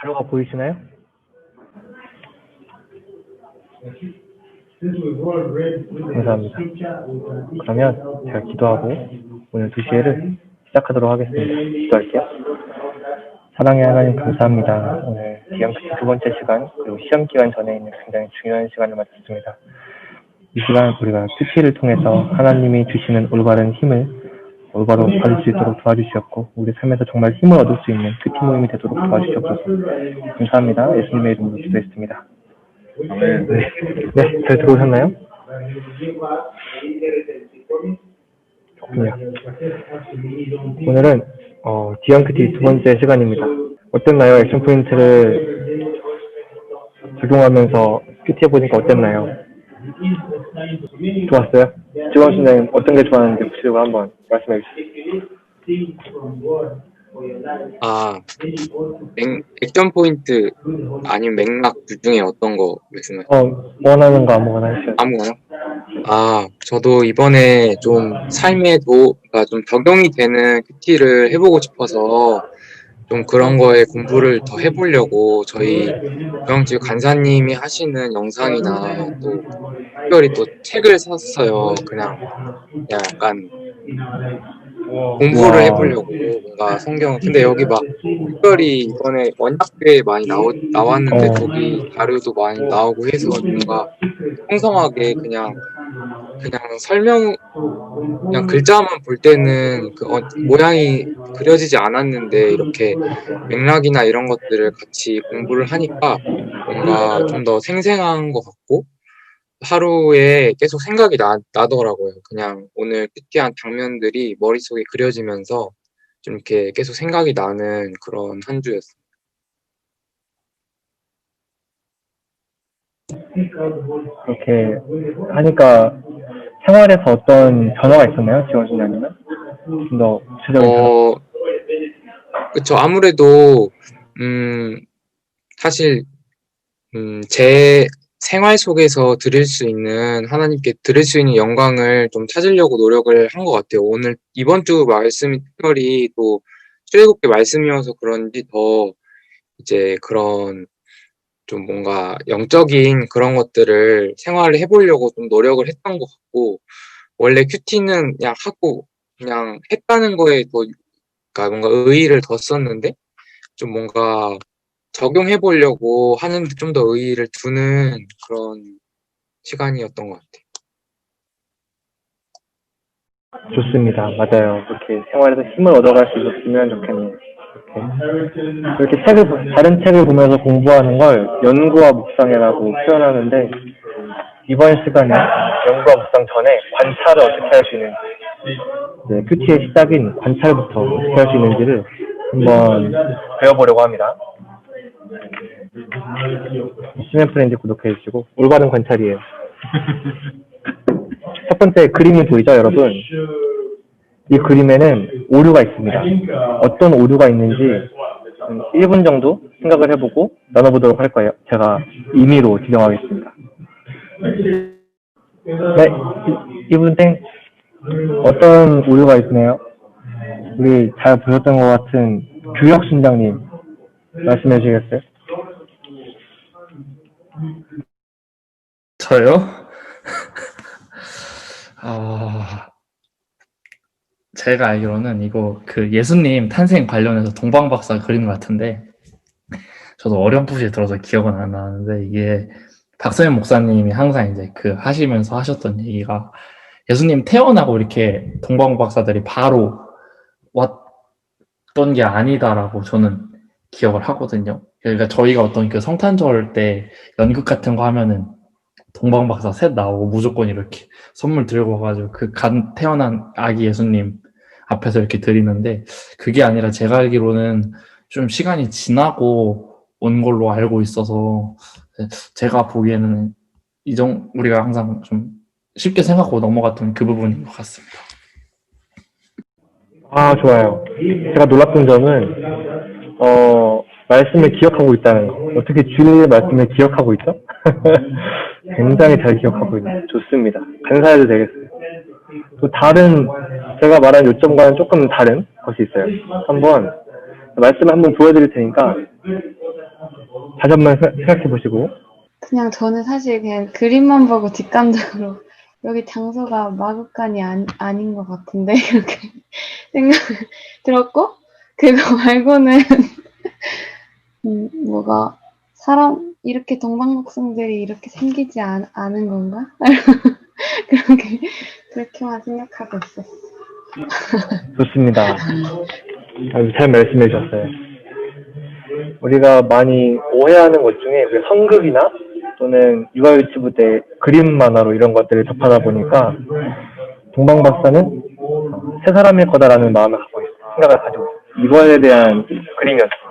자료가 보이시나요? 감사합니다. 그러면 제가 기도하고 오늘 2시에를 시작하도록 하겠습니다. 기도할게요. 사랑의 하나님 감사합니다. 오늘 디앙크티 두 번째 시간 그리고 시험 기간 전에 있는 굉장히 중요한 시간을 마쳤습니다. 이 시간 우리가 큐티를 통해서 하나님이 주시는 올바른 힘을 올바로 받을 수 있도록 도와주셨고 우리 삶에서 정말 힘을 얻을 수 있는 큐티 모임이 되도록 도와주셨소서. 감사합니다. 예수님의 이름으로 기도했습니다. 네, 잘 들어오셨나요? 좋군요. 오늘은 디앙크티 두 번째 시간입니다. 어땠나요? 액션 포인트를 적용하면서 큐티 해보니까 어땠나요? 좋았어요? 지원 선생님 어떤 게 좋았는지 혹시 한번 말씀해 주시죠. 액션 포인트 아니면 맥락 둘 중에 어떤 거 말씀하세요? 원하는 거 아무거나 하시죠. 아무거나? 저도 이번에 좀 삶에도 좀 적용이 되는 큐티를 해보고 싶어서 좀 그런 거에 공부를 더 해보려고 저희 구영지 간사님이 하시는 영상이나 또 특별히 또 책을 샀어요. 그냥 약간 공부를 해보려고 뭔가 성경 근데 여기 막 특별히 이번에 원작에 많이 나왔는데 거기 자료도 많이 나오고 해서 뭔가 풍성하게 그냥 설명 그냥 글자만 볼 때는 모양이 그려지지 않았는데 이렇게 맥락이나 이런 것들을 같이 공부를 하니까 뭔가 좀 더 생생한 것 같고 하루에 계속 생각이 나더라고요. 그냥 오늘 큐티한 장면들이 머릿속에 그려지면서 좀 이렇게 계속 생각이 나는 그런 한 주였어요. 그렇게 하니까 생활에서 어떤 변화가 있었나요? 지원 선생님은? 좀 더 구체적인 변화? 그쵸. 아무래도 사실 제 생활 속에서 하나님께 드릴 수 있는 영광을 좀 찾으려고 노력을 한 것 같아요. 오늘 이번 주 말씀이 특별히 또 출애굽기 말씀이어서 그런지 더 이제 그런 좀 뭔가 영적인 그런 것들을 생활을 해보려고 좀 노력을 했던 것 같고 원래 큐티는 그냥 하고 그냥 했다는 거에 더 그러니까 뭔가 의의를 뒀었는데 좀 뭔가 적용해보려고 하는데 좀 더 의의를 두는 그런 시간이었던 것 같아요. 좋습니다. 맞아요. 그렇게 생활에서 힘을 얻어갈 수 있었으면 좋겠네요. 이렇게 다른 책을 보면서 공부하는 걸 연구와 묵상이라고 표현하는데 이번 시간에 연구와 묵상 전에 관찰을 어떻게 할 수 있는지 큐티의 시작인 관찰부터 어떻게 할 수 있는지를 한번 배워보려고 합니다. 시멘프렌즈 구독해 주시고 올바른 관찰이에요. 첫 번째 그림이 보이죠 여러분? 이 그림에는 오류가 있습니다. 어떤 오류가 있는지 1분 정도 생각을 해보고 나눠보도록 할 거예요. 제가 임의로 지정하겠습니다. 네, 이분땡 어떤 오류가 있나요? 우리 잘 보셨던 것 같은 규혁 순장님 말씀해 주시겠어요? 저요? 제가 알기로는 이거 그 예수님 탄생 관련해서 동방박사 그림 같은데 저도 어렴풋이 들어서 기억은 안 나는데 이게 박서연 목사님이 항상 이제 하시면서 하셨던 얘기가 예수님 태어나고 이렇게 동방박사들이 바로 왔던 게 아니다라고 저는 기억을 하거든요. 그러니까 저희가 어떤 성탄절 때 연극 같은 거 하면은 동방박사 셋 나오고 무조건 이렇게 선물 들고 와가지고 태어난 아기 예수님 앞에서 이렇게 드리는데 그게 아니라 제가 알기로는 좀 시간이 지나고 온 걸로 알고 있어서 제가 보기에는 우리가 항상 좀 쉽게 생각하고 넘어갔던 그 부분인 것 같습니다. 좋아요. 제가 놀랐던 점은 말씀을 기억하고 있다는 거. 어떻게 주님의 말씀을 기억하고 있죠? 굉장히 잘 기억하고 있네요. 좋습니다. 감사해도 되겠어요. 또 제가 말한 요점과는 조금 다른 것이 있어요. 말씀을 한번 보여드릴 테니까 다시 한번 생각해 보시고. 그냥 저는 사실 그냥 그림만 보고 뒷감적으로 여기 장소가 마구간이 아닌 것 같은데 이렇게 생각을 들었고 그거 말고는 뭐가 사람 이렇게 동방북성들이 이렇게 생기지 않은 건가? 그렇게만 생각하고 있었어. 좋습니다. 아주 잘 말씀해 주셨어요. 우리가 많이 오해하는 것 중에 그 성극이나 또는 육아유치부대 그림 만화로 이런 것들을 접하다 보니까 동방박사는 세 사람일 거다라는 마음을 갖고 있어요. 생각을 가지고 있어요. 이거에 대한 그림이었어요.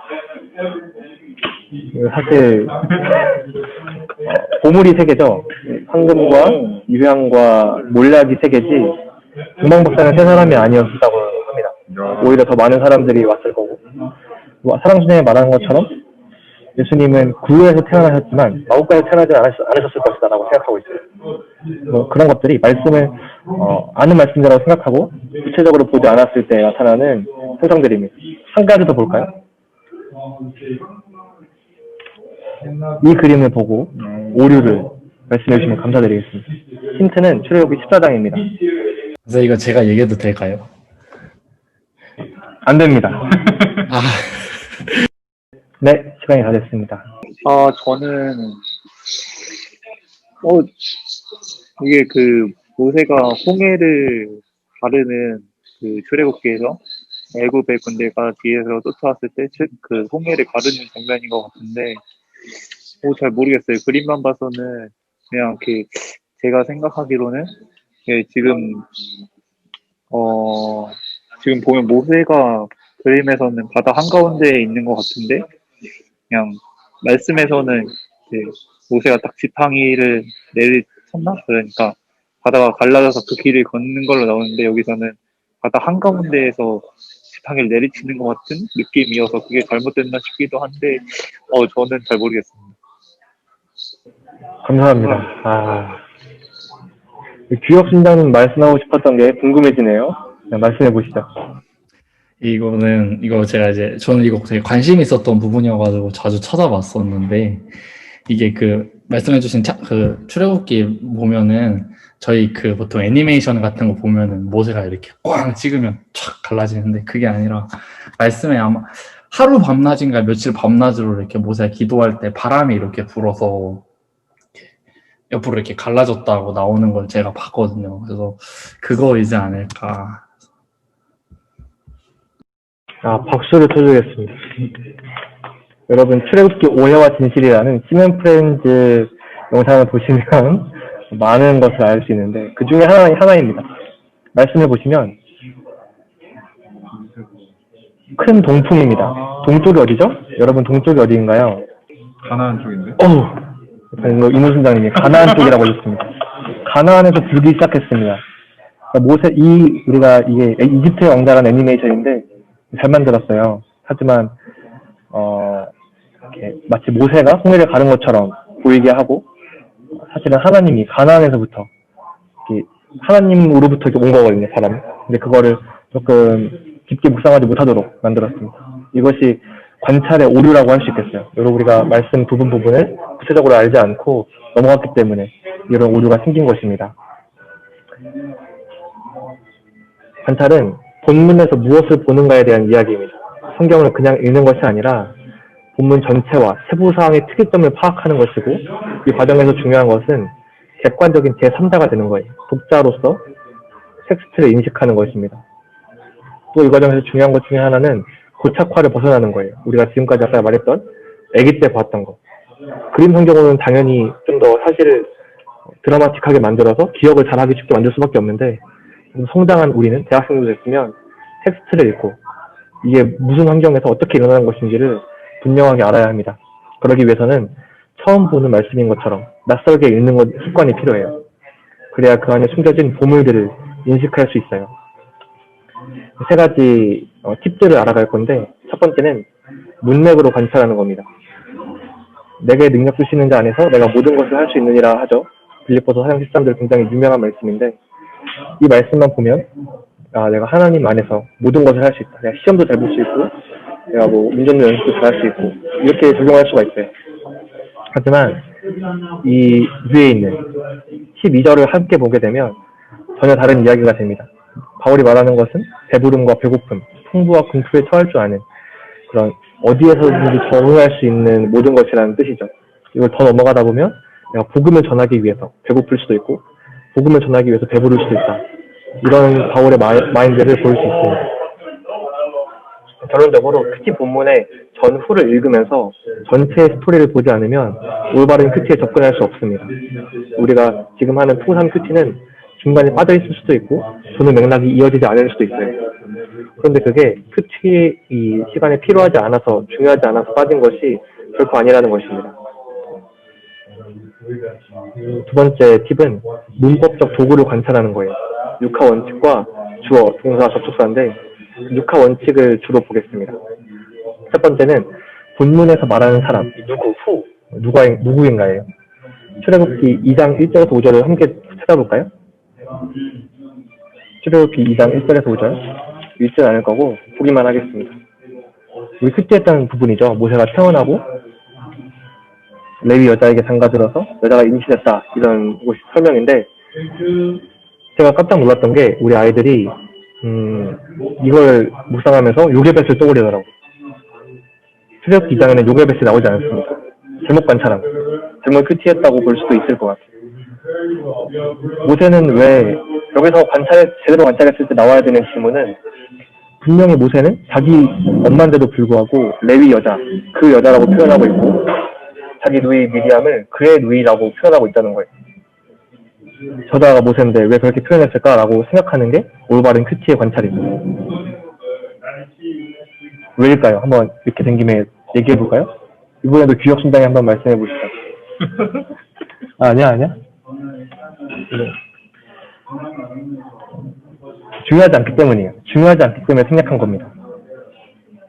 사실 보물이 세 개죠. 황금과 유향과 몰락이 세 개지 동방박사는 세 사람이 아니었다고 합니다. 오히려 더 많은 사람들이 왔을 거고 사랑순에 말한 것처럼 예수님은 구유에서 태어나셨지만 마구간에서 태어나지 않으셨을 것이다 라고 생각하고 있어요. 그런 것들이 말씀을 아는 말씀이라고 생각하고 구체적으로 보지 않았을 때 나타나는 현상들입니다. 한 가지 더 볼까요? 이 그림을 보고 오류를 말씀해 주시면 감사드리겠습니다. 힌트는 출애굽기 14장입니다. 그래서 이거 제가 얘기해도 될까요? 안 됩니다. 아, 네, 시간이 다 됐습니다. 저는, 이게 모세가 홍해를 가르는 출애굽기에서 애굽의 군대가 뒤에서 쫓아왔을 때 홍해를 가르는 장면인 것 같은데, 잘 모르겠어요. 그림만 봐서는 그냥 제가 생각하기로는 지금 보면 모세가 그림에서는 바다 한가운데에 있는 것 같은데, 그냥 말씀에서는 모세가 딱 지팡이를 내리쳤나? 그러니까 바다가 갈라져서 그 길을 걷는 걸로 나오는데 여기서는 바다 한가운데에서 지팡이를 내리치는 것 같은 느낌이어서 그게 잘못됐나 싶기도 한데 저는 잘 모르겠습니다. 감사합니다. 규혁신장님 말씀하고 싶었던 게 궁금해지네요. 말씀해 보시죠. 이거 저는 이거 되게 관심 있었던 부분이어가지고 자주 찾아봤었는데, 이게 말씀해주신 출애굽기 보면은, 저희 보통 애니메이션 같은 거 보면은 모세가 이렇게 꽝 찍으면 촥 갈라지는데, 그게 아니라, 말씀에 아마 하루 밤낮인가 며칠 밤낮으로 이렇게 모세가 기도할 때 바람이 이렇게 불어서, 옆으로 이렇게 갈라졌다고 나오는 걸 제가 봤거든요. 그래서 그거이지 않을까. 박수를 쳐주겠습니다. 여러분, 출애굽기 오해와 진실이라는 시면 프렌즈 영상을 보시면 많은 것을 알 수 있는데 그 중에 하나입니다. 말씀을 보시면 큰 동풍입니다. 동쪽이 어디죠? 여러분, 동쪽이 어디인가요? 가나안 쪽인데? 이문순장님이 가나안 쪽이라고 하셨습니다. 가나안에서 불기 시작했습니다. 이게 이집트의 왕자라는 애니메이션인데 잘 만들었어요. 하지만 이렇게 마치 모세가 홍해를 가른 것처럼 보이게 하고 사실은 하나님이 가나안에서부터 하나님으로부터 온 거거든요, 사람이. 근데 그거를 조금 깊게 묵상하지 못하도록 만들었습니다. 이것이 관찰의 오류라고 할 수 있겠어요. 여러분, 우리가 말씀 부분을 구체적으로 알지 않고 넘어갔기 때문에 이런 오류가 생긴 것입니다. 관찰은 본문에서 무엇을 보는가에 대한 이야기입니다. 성경을 그냥 읽는 것이 아니라 본문 전체와 세부사항의 특이점을 파악하는 것이고, 이 과정에서 중요한 것은 객관적인 제3자가 되는 거예요. 독자로서 텍스트를 인식하는 것입니다. 또 이 과정에서 중요한 것 중에 하나는 고착화를 벗어나는 거예요. 우리가 지금까지 아까 말했던 아기 때 봤던 거. 그림 성경으로는 당연히 좀 더 사실을 드라마틱하게 만들어서 기억을 잘하기 쉽게 만들 수밖에 없는데, 성장한 우리는 대학생도 됐으면 텍스트를 읽고 이게 무슨 환경에서 어떻게 일어나는 것인지를 분명하게 알아야 합니다. 그러기 위해서는 처음 보는 말씀인 것처럼 낯설게 읽는 습관이 필요해요. 그래야 그 안에 숨겨진 보물들을 인식할 수 있어요. 세 가지 팁들을 알아갈 건데, 첫 번째는 문맥으로 관찰하는 겁니다. 내게 능력 주시는 자 안에서 내가 모든 것을 할 수 있느니라 하죠. 빌립보서 4장 13절 굉장히 유명한 말씀인데, 이 말씀만 보면 내가 하나님 안에서 모든 것을 할 수 있다. 내가 시험도 잘 볼 수 있고, 내가 운전도 연습도 잘 할 수 있고, 이렇게 적용할 수가 있어요. 하지만 이 위에 있는 12절을 함께 보게 되면 전혀 다른 이야기가 됩니다. 바울이 말하는 것은 배부름과 배고픔, 풍부와 궁핍에 처할 줄 아는 그런 어디에서든지 적응할 수 있는 모든 것이라는 뜻이죠. 이걸 더 넘어가다 보면 내가 복음을 전하기 위해서 배고플 수도 있고 복음을 전하기 위해서 배부를 수도 있다. 이런 바울의 마인드를 볼 수 있습니다. 결론적으로 큐티 본문의 전후를 읽으면서 전체의 스토리를 보지 않으면 올바른 큐티에 접근할 수 없습니다. 우리가 지금 하는 토3 큐티는 중간에 빠져있을 수도 있고 도는 맥락이 이어지지 않을 수도 있어요. 그런데 그게 큐티의 이 시간에 필요하지 않아서 중요하지 않아서 빠진 것이 결코 아니라는 것입니다. 두 번째 팁은 문법적 도구를 관찰하는 거예요. 육하 원칙과 주어, 동사, 접속사인데 육하 원칙을 주로 보겠습니다. 첫 번째는 본문에서 말하는 사람, 누구인가예요. 출애굽기 2장 1절에서 5절을 함께 찾아볼까요? 출애굽기 2장 1절에서 5절 읽지 않을 거고 보기만 하겠습니다. 우리 큐티했다는 부분이죠. 모세가 태어나고 레위 여자에게 장가들어서 여자가 임신했다 이런 것이 설명인데 제가 깜짝 놀랐던 게 우리 아이들이 이걸 묵상하면서 요게벳을 떠올리더라고요. 출애굽기 2장에는 요게벳이 나오지 않습니다. 제목 관찰함. 제목 큐티했다고 볼 수도 있을 것 같아요. 모세는 왜 여기서 제대로 관찰했을 때 나와야 되는 질문은 분명히 모세는 자기 엄마인데도 불구하고 레위 여자, 그 여자라고 표현하고 있고 자기 누이 미리암을 그의 누이라고 표현하고 있다는 거예요. 저자가 모세인데 왜 그렇게 표현했을까라고 생각하는 게 올바른 큐티의 관찰입니다. 왜일까요? 한번 이렇게 된 김에 얘기해 볼까요? 이번에도 규혁순장이 한번 말씀해 보시죠. 아니야. 네. 중요하지 않기 때문이에요. 중요하지 않기 때문에 생략한 겁니다.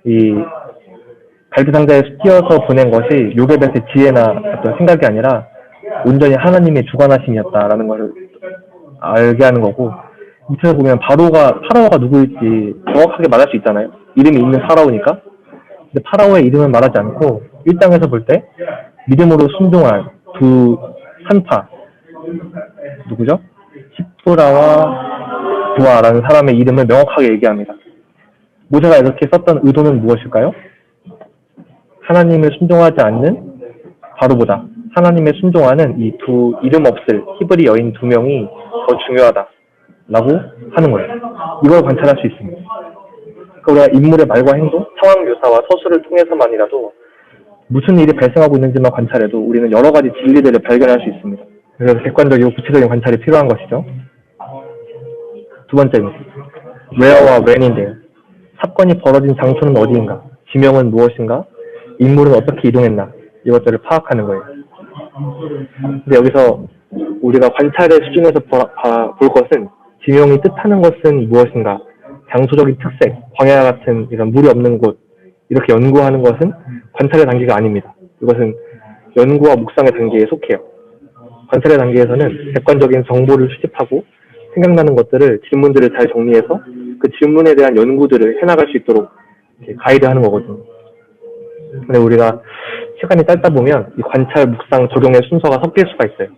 이 갈대 상자에 띄어서 보낸 것이 요게벳의 지혜나 어떤 생각이 아니라 온전히 하나님의 주관하심이었다라는 것을 알게 하는 거고 밑에서 보면 파라오가 누구일지 정확하게 말할 수 있잖아요. 이름이 있는 파라오니까. 근데 파라오의 이름은 말하지 않고 1장에서 볼 때 믿음으로 순종한 두 산파 누구죠? 시프라와 부아라는 사람의 이름을 명확하게 얘기합니다. 모세가 이렇게 썼던 의도는 무엇일까요? 하나님을 순종하지 않는 바로보다 하나님의 순종하는 이 두 이름 없을 히브리 여인 2명이 더 중요하다라고 하는 거예요. 이걸 관찰할 수 있습니다. 그러니까 우리가 인물의 말과 행동, 상황 묘사와 서술을 통해서만이라도 무슨 일이 발생하고 있는지만 관찰해도 우리는 여러 가지 진리들을 발견할 수 있습니다. 그래서 객관적이고 구체적인 관찰이 필요한 것이죠. 두 번째입니다. where와 when인데요. 사건이 벌어진 장소는 어디인가? 지명은 무엇인가? 인물은 어떻게 이동했나? 이것들을 파악하는 거예요. 근데 여기서 우리가 관찰의 수준에서 볼 것은 지명이 뜻하는 것은 무엇인가? 장소적인 특색, 광야 같은 이런 물이 없는 곳 이렇게 연구하는 것은 관찰의 단계가 아닙니다. 이것은 연구와 묵상의 단계에 속해요. 관찰의 단계에서는 객관적인 정보를 수집하고 생각나는 것들을 질문들을 잘 정리해서 그 질문에 대한 연구들을 해나갈 수 있도록 가이드하는 거거든요. 근데 우리가 시간이 짧다 보면 이 관찰, 묵상, 적용의 순서가 섞일 수가 있어요.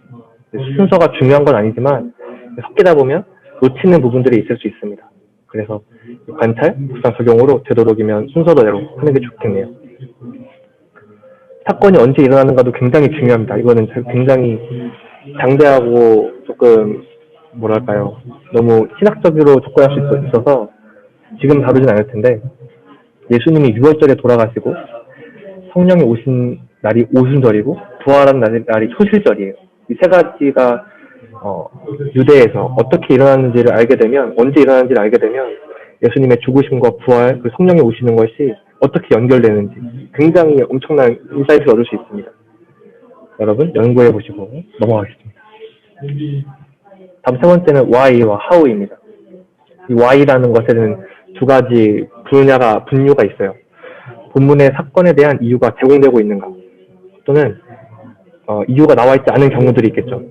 순서가 중요한 건 아니지만 섞이다 보면 놓치는 부분들이 있을 수 있습니다. 그래서 관찰, 묵상, 적용으로 되도록이면 순서대로 하는 게 좋겠네요. 사건이 언제 일어나는가도 굉장히 중요합니다. 이거는 굉장히 장대하고 조금 뭐랄까요, 너무 신학적으로 접근할 수 있어서 지금 다루진 않을 텐데 예수님이 6월절에 돌아가시고 성령이 오신 날이 오순절이고 부활한 날이 초실절이에요. 이 세 가지가 유대에서 어떻게 일어났는지를 알게 되면, 언제 일어났는지를 알게 되면 예수님의 죽으심과 부활, 그 성령이 오시는 것이 어떻게 연결되는지 굉장히 엄청난 인사이트를 얻을 수 있습니다. 여러분 연구해 보시고 넘어가겠습니다. 다음 세 번째는 why와 how입니다. 이 why라는 것에는 두 가지 분류가 있어요. 본문의 사건에 대한 이유가 제공되고 있는가, 또는 이유가 나와 있지 않은 경우들이 있겠죠.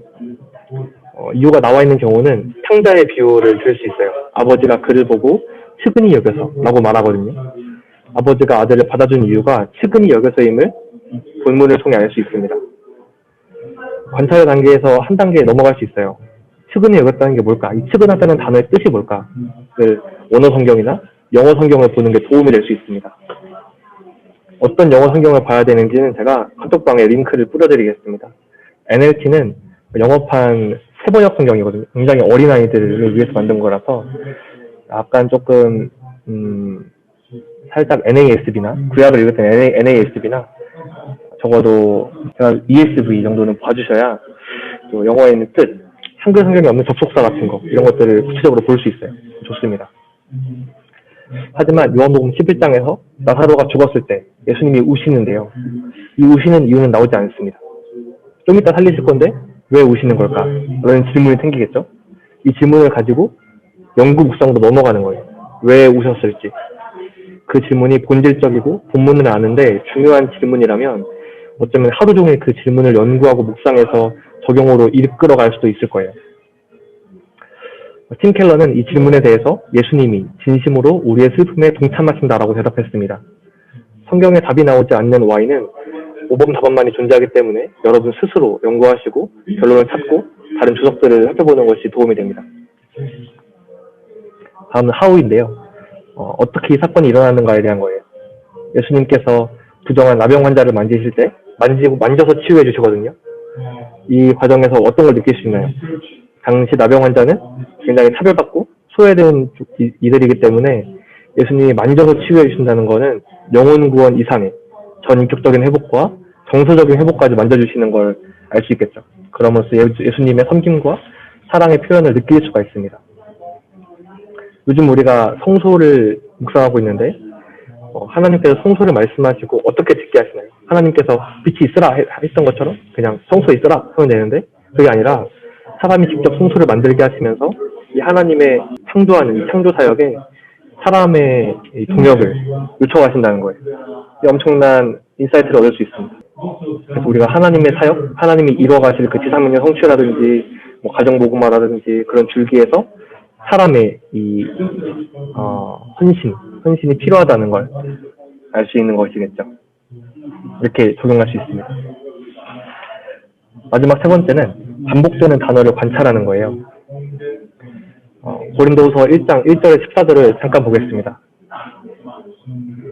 이유가 나와 있는 경우는 탕자의 비유를 들 수 있어요. 아버지가 그를 보고 측은히 여겨서 라고 말하거든요. 아버지가 아들을 받아준 이유가 측은히 여겨서임을 본문을 통해 알 수 있습니다. 관찰의 단계에서 한 단계 넘어갈 수 있어요. 측은히 여겼다는 게 뭘까? 이 측은하다는 단어의 뜻이 뭘까?를 원어 성경이나 영어 성경을 보는 게 도움이 될 수 있습니다. 어떤 영어 성경을 봐야 되는지는 제가 카톡방에 링크를 뿌려드리겠습니다. NLT는 영어판 세번역 성경이거든요. 굉장히 어린아이들을 위해서 만든 거라서 약간 조금 살짝 NASB나 구약을 읽을 때 NASB나 적어도 제가 ESV 정도는 봐주셔야 또 영어에 있는 뜻, 한글 성경에 없는 접속사 같은 거 이런 것들을 구체적으로 볼 수 있어요. 좋습니다. 하지만 요한복음 11장에서 나사로가 죽었을 때 예수님이 우시는데요. 이 우시는 이유는 나오지 않습니다. 좀 이따 살리실 건데 왜 우시는 걸까? 라는 질문이 생기겠죠. 이 질문을 가지고 연구 묵상으로 넘어가는 거예요. 왜 우셨을지. 그 질문이 본질적이고 본문을 아는데 중요한 질문이라면 어쩌면 하루 종일 그 질문을 연구하고 묵상해서 적용으로 이끌어갈 수도 있을 거예요. 팀 켈러는 이 질문에 대해서 예수님이 진심으로 우리의 슬픔에 동참하신다라고 대답했습니다. 성경에 답이 나오지 않는 Y는 오범답안만이 존재하기 때문에 여러분 스스로 연구하시고 결론을 찾고 다른 주석들을 살펴보는 것이 도움이 됩니다. 다음은 How인데요. 어떻게 이 사건이 일어나는가에 대한 거예요. 예수님께서 부정한 나병 환자를 만지실 때 만져서 치유해 주시거든요. 이 과정에서 어떤 걸 느낄 수 있나요? 당시 나병 환자는 굉장히 차별받고 소외된 이들이기 때문에 예수님이 만져서 치유해 주신다는 것은 영혼 구원 이상의 전인격적인 회복과 정서적인 회복까지 만져주시는 걸 알 수 있겠죠. 그러면서 예수님의 섬김과 사랑의 표현을 느낄 수가 있습니다. 요즘 우리가 성소를 묵상하고 있는데 하나님께서 성소를 말씀하시고 어떻게 듣게 하시나요? 하나님께서 빛이 있으라 했던 것처럼 그냥 성소에 있으라 하면 되는데 그게 아니라 사람이 직접 성소를 만들게 하시면서 이 하나님의 창조하는 이 창조 사역에 사람의 이 동역을 요청하신다는 거예요. 이 엄청난 인사이트를 얻을 수 있습니다. 그래서 우리가 하나님의 사역, 하나님이 이루어가실 그 지상명령 성취라든지 가정복음화라든지 그런 줄기에서 사람의 이 헌신이 필요하다는 걸 알 수 있는 것이겠죠. 이렇게 적용할 수 있습니다. 마지막 세 번째는 반복되는 단어를 관찰하는 거예요. 고린도후서 1장 1절의 14절을 잠깐 보겠습니다.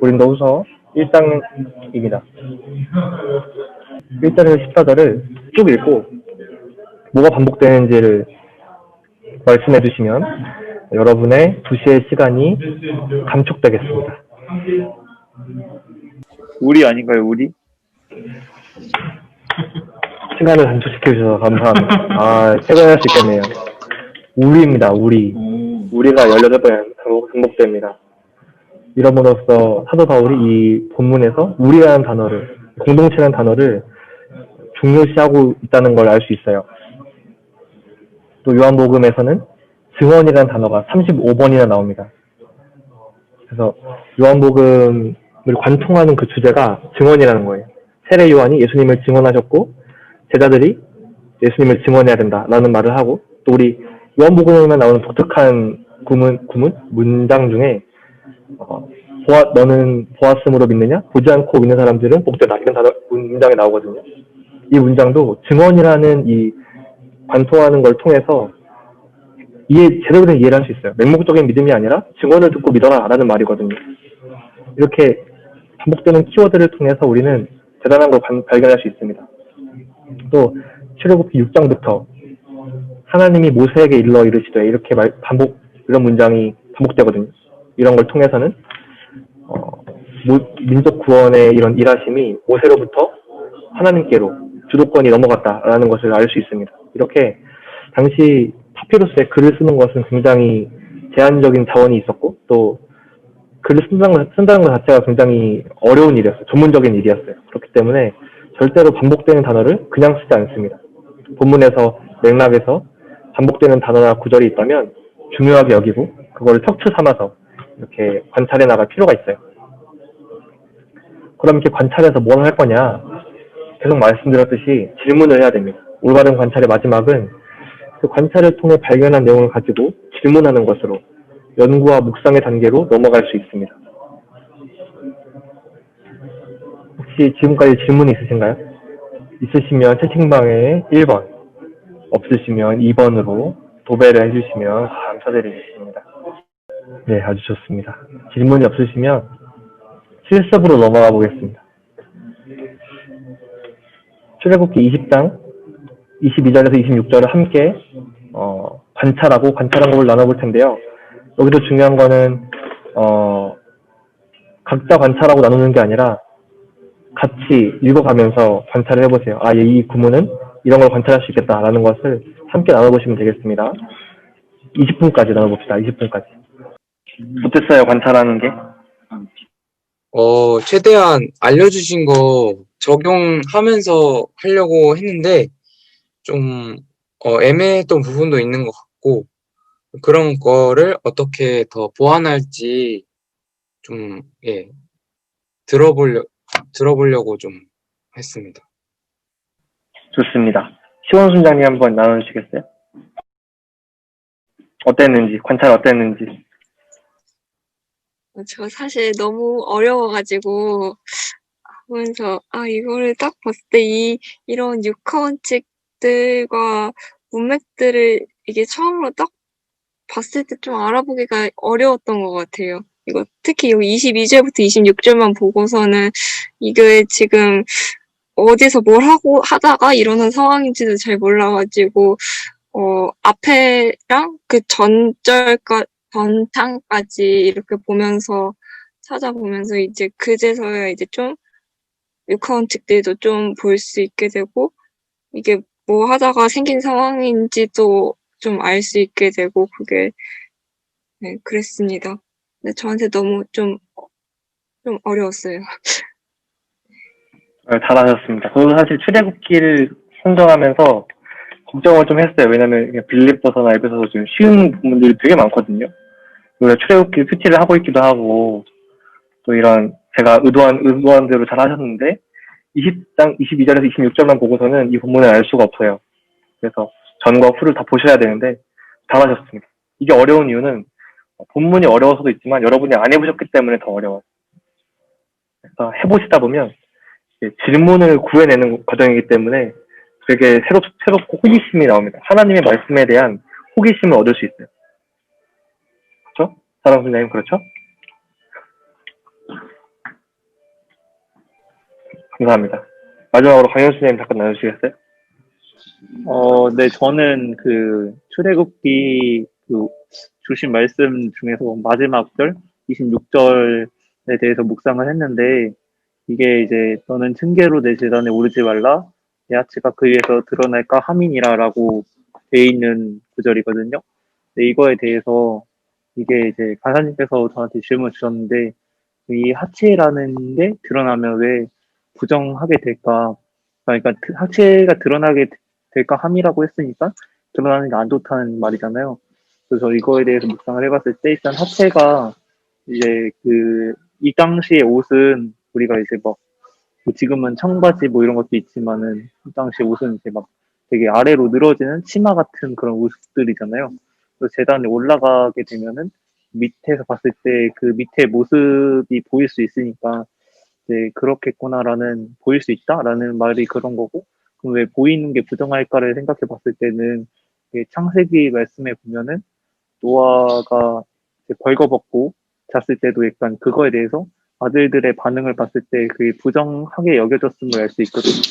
고린도후서 1장입니다. 1절에서 14절을 쭉 읽고 뭐가 반복되는지를 말씀해 주시면 여러분의 2시의 시간이 감축되겠습니다. 우리 아닌가요, 우리? 시간을 단축시켜 주셔서 감사합니다. 퇴근할 수 있겠네요. 우리입니다, 우리. 우리가 18번 반복됩니다. 이러므로써 사도 바울이 이 본문에서 우리라는 단어를, 공동체라는 단어를 중요시하고 있다는 걸 알 수 있어요. 또 요한복음에서는 증언이라는 단어가 35번이나 나옵니다. 그래서 요한복음을 관통하는 그 주제가 증언이라는 거예요. 세례 요한이 예수님을 증언하셨고 제자들이 예수님을 증언해야 된다라는 말을 하고 또 우리 요한복음에만 나오는 독특한 문장 중에 너는 보았음으로 믿느냐? 보지 않고 믿는 사람들은 복되다 이런 문장이 나오거든요. 이 문장도 증언이라는 이 관통하는 걸 통해서 제대로 된 이해를 할 수 있어요. 맹목적인 믿음이 아니라 증언을 듣고 믿어라 라는 말이거든요. 이렇게 반복되는 키워드를 통해서 우리는 대단한 걸 발견할 수 있습니다. 또 출애굽기 6장부터 하나님이 모세에게 일러 이르시되 이렇게 이런 문장이 반복되거든요. 이런 걸 통해서는 민족 구원의 이런 일하심이 모세로부터 하나님께로 주도권이 넘어갔다라는 것을 알 수 있습니다. 이렇게 당시 파피루스에 글을 쓰는 것은 굉장히 제한적인 자원이 있었고 또 글을 쓴다는 것 자체가 굉장히 어려운 일이었어요. 전문적인 일이었어요. 그렇기 때문에 절대로 반복되는 단어를 그냥 쓰지 않습니다. 본문에서 맥락에서 반복되는 단어나 구절이 있다면 중요하게 여기고 그걸 척추 삼아서 이렇게 관찰해 나갈 필요가 있어요. 그럼 이렇게 관찰해서 뭘 할 거냐? 계속 말씀드렸듯이 질문을 해야 됩니다. 올바른 관찰의 마지막은 그 관찰을 통해 발견한 내용을 가지고 질문하는 것으로 연구와 묵상의 단계로 넘어갈 수 있습니다. 혹시 지금까지 질문이 있으신가요? 있으시면 채팅방에 1번, 없으시면 2번으로 도배를 해주시면 감사드리겠습니다. 네, 아주 좋습니다. 질문이 없으시면 실습으로 넘어가 보겠습니다. 출애굽기 20장 22절에서 26절을 함께 관찰하고 관찰한 것을 나눠볼 텐데요. 여기서 중요한 거는 각자 관찰하고 나누는 게 아니라 같이 읽어가면서 관찰을 해보세요. 아, 이 구문은 이런 걸 관찰할 수 있겠다라는 것을 함께 나눠보시면 되겠습니다. 20분까지 나눠봅시다. 20분까지. 어땠어요? 관찰하는 게? 최대한 알려주신 거 적용하면서 하려고 했는데, 좀, 애매했던 부분도 있는 것 같고, 그런 거를 어떻게 더 보완할지 좀, 예, 들어보려고 좀 했습니다. 좋습니다. 시원 순장님 한번 나눠주시겠어요? 어땠는지, 관찰 어땠는지. 저 사실 너무 어려워가지고 보면서 이거를 딱 봤을 때 이런 육하원칙들과 문맥들을 이게 처음으로 딱 봤을 때 좀 알아보기가 어려웠던 것 같아요. 이거 특히 여기 22절부터 26절만 보고서는 이게 지금 어디서 뭘 하다가 일어난 상황인지도 잘 몰라가지고 앞에랑 그 전장까지 이렇게 보면서 찾아보면서 이제 그제서야 이제 좀 육하원칙들도 좀 볼 수 있게 되고 이게 뭐 하다가 생긴 상황인지도 좀 알 수 있게 되고 그게 네, 그랬습니다. 근데 저한테 너무 좀 어려웠어요. 잘하셨습니다. 저도 사실 출애굽기를 선정하면서 걱정을 좀 했어요. 왜냐면 빌립보서나 에베소서 좀 쉬운 부분들이 되게 많거든요. 우리가 출애굽기 큐티를 하고 있기도 하고 또 이런 제가 의도한 대로 잘 하셨는데 20장 22절에서 26절만 보고서는 이 본문을 알 수가 없어요. 그래서 전과 후를 다 보셔야 되는데 잘하셨습니다. 이게 어려운 이유는 본문이 어려워서도 있지만 여러분이 안 해보셨기 때문에 더 어려워요. 그래서 해보시다 보면 질문을 구해내는 과정이기 때문에 되게 새롭고 호기심이 나옵니다. 하나님의 말씀에 대한 호기심을 얻을 수 있어요. 그렇죠? 사랑 선생님, 그렇죠? 감사합니다. 마지막으로 강현 선생님 잠깐 나눠주시겠어요? 네, 저는 그 출애굽기 그 주신 말씀 중에서 마지막 절 26절에 대해서 묵상을 했는데 이게 이제 너는 층계로 내 제단에 오르지 말라 내 하체가 그 위에서 드러날까 함이니라라고 돼 있는 구절이거든요. 근데 이거에 대해서 이게 이제 간사님께서 저한테 질문 주셨는데 이 하체라는 게 드러나면 왜 부정하게 될까? 그러니까 하체가 드러나게 될까 함이라고 했으니까 드러나는 게 안 좋다는 말이잖아요. 그래서 이거에 대해서 묵상을 해봤을 때 일단 하체가 이제 이 당시의 옷은 우리가 이제 뭐 지금은 청바지 뭐 이런 것도 있지만은 이 당시 옷은 이제 막 되게 아래로 늘어지는 치마 같은 그런 옷들이잖아요. 그래서 재단에 올라가게 되면은 밑에서 봤을 때 그 밑에 모습이 보일 수 있으니까 이제 그렇겠구나라는 보일 수 있다라는 말이 그런 거고 그럼 왜 보이는 게 부정할까를 생각해 봤을 때는 창세기 말씀에 보면은 노아가 이제 벌거벗고 잤을 때도 약간 그거에 대해서 아들들의 반응을 봤을 때 그게 부정하게 여겨졌음을 알 수 있거든요.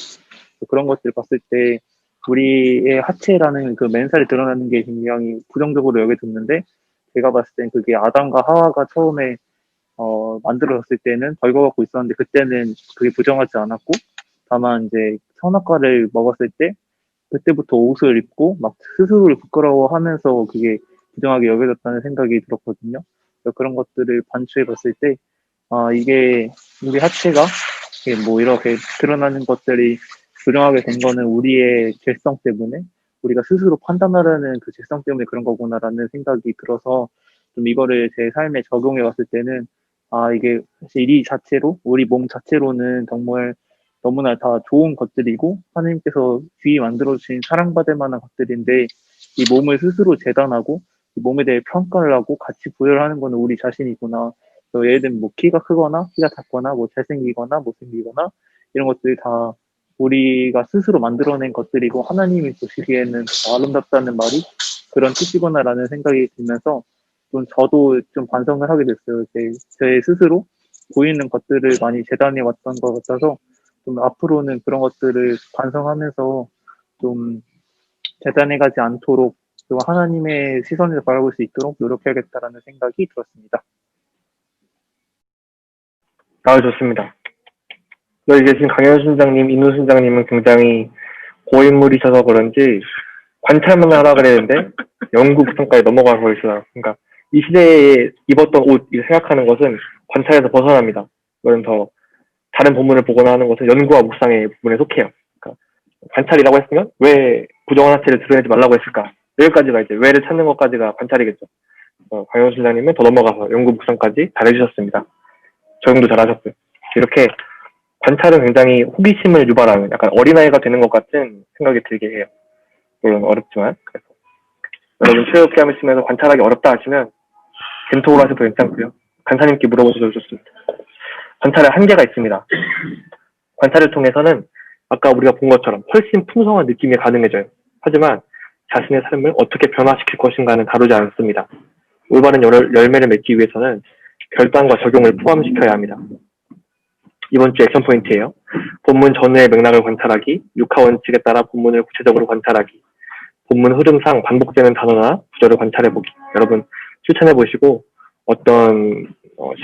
그런 것들을 봤을 때 우리의 하체라는 그 맨살이 드러나는 게 굉장히 부정적으로 여겨졌는데 제가 봤을 땐 그게 아담과 하와가 처음에 만들어졌을 때는 벌거벗고 있었는데 그때는 그게 부정하지 않았고 다만 이제 선악과를 먹었을 때 그때부터 옷을 입고 막 스스로를 부끄러워하면서 그게 부정하게 여겨졌다는 생각이 들었거든요. 그래서 그런 것들을 반추해 봤을 때 이게 우리 하체가 이게 뭐 이렇게 드러나는 것들이 부정하게 된 거는 우리의 죄성 때문에 우리가 스스로 판단하려는 그 죄성 때문에 그런 거구나라는 생각이 들어서 좀 이거를 제 삶에 적용해 봤을 때는 이게 사실 이 자체로 우리 몸 자체로는 정말 너무나 다 좋은 것들이고 하나님께서 귀히 만들어 주신 사랑받을 만한 것들인데 이 몸을 스스로 재단하고 이 몸에 대해 평가를 하고 같이 부여하는 거는 우리 자신이구나. 예를 들면 뭐 키가 크거나 키가 작거나 뭐 잘생기거나 못생기거나 이런 것들이 다 우리가 스스로 만들어낸 것들이고 하나님이 보시기에는 더 아름답다는 말이 그런 뜻이구나라는 생각이 들면서 좀 저도 좀 반성을 하게 됐어요. 제 스스로 보이는 것들을 많이 재단해 왔던 것 같아서 좀 앞으로는 그런 것들을 반성하면서 좀 재단해 가지 않도록 또 하나님의 시선에서 바라볼 수 있도록 노력해야겠다라는 생각이 들었습니다. 좋습니다. 이제 지금 강현 순장님, 인우 순장님은 굉장히 고인물이셔서 그런지 관찰만 하라 그랬는데 연구 구성까지 넘어가고 있어요. 그러니까 이 시대에 입었던 옷 생각하는 것은 관찰에서 벗어납니다. 이건 더 다른 본문을 보거나 하는 것은 연구와 묵상의 부분에 속해요. 그러니까 관찰이라고 했으면 왜 부정한 하체를 드러내지 말라고 했을까? 여기까지가 이제 왜를 찾는 것까지가 관찰이겠죠. 강현 순장님은 더 넘어가서 연구 묵상까지 잘해주셨습니다. 적용도 잘하셨고요. 이렇게 관찰은 굉장히 호기심을 유발하는 약간 어린아이가 되는 것 같은 생각이 들게 해요. 물론 어렵지만. 그래서 여러분 체육회 하시면서 관찰하기 어렵다 하시면 겐톡으로 하셔도 괜찮고요. 간사님께 물어보셔도 좋습니다. 관찰의 한계가 있습니다. 관찰을 통해서는 아까 우리가 본 것처럼 훨씬 풍성한 느낌이 가능해져요. 하지만 자신의 삶을 어떻게 변화시킬 것인가는 다루지 않습니다. 올바른 열매를 맺기 위해서는 결단과 적용을 포함시켜야 합니다. 이번 주 액션 포인트예요. 본문 전후의 맥락을 관찰하기, 육하 원칙에 따라 본문을 구체적으로 관찰하기, 본문 흐름상 반복되는 단어나 구절을 관찰해보기. 여러분 실천해보시고 어떤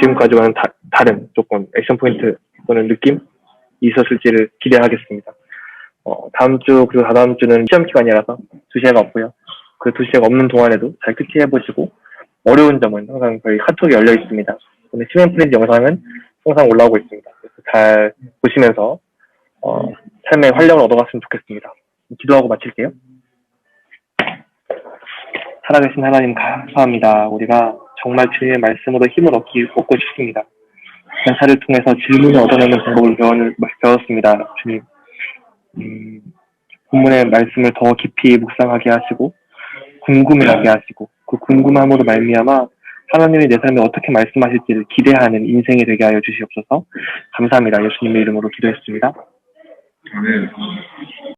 지금까지와는 다른 조금 액션 포인트 또는 느낌 있었을지를 기대하겠습니다. 다음 주 그리고 다다음 주는 시험 기간이라서 2시간 없고요. 그 2시간 없는 동안에도 잘 캐치해보시고 어려운 점은 항상 저희 카톡에 열려 있습니다. 오늘 시멘 프렌즈 영상은 항상 올라오고 있습니다. 그래서 잘 보시면서 삶의 활력을 얻어갔으면 좋겠습니다. 기도하고 마칠게요. 살아계신 하나님 감사합니다. 우리가 정말 주님의 말씀으로 힘을 얻고 싶습니다. 관찰을 통해서 질문을 얻어내는 방법을 배웠습니다. 주님, 본문의 말씀을 더 깊이 묵상하게 하시고 궁금해하게 하시고 그 궁금함으로 말미암아 하나님이 내 삶에 어떻게 말씀하실지를 기대하는 인생이 되게 하여 주시옵소서. 감사합니다. 예수님의 이름으로 기도했습니다.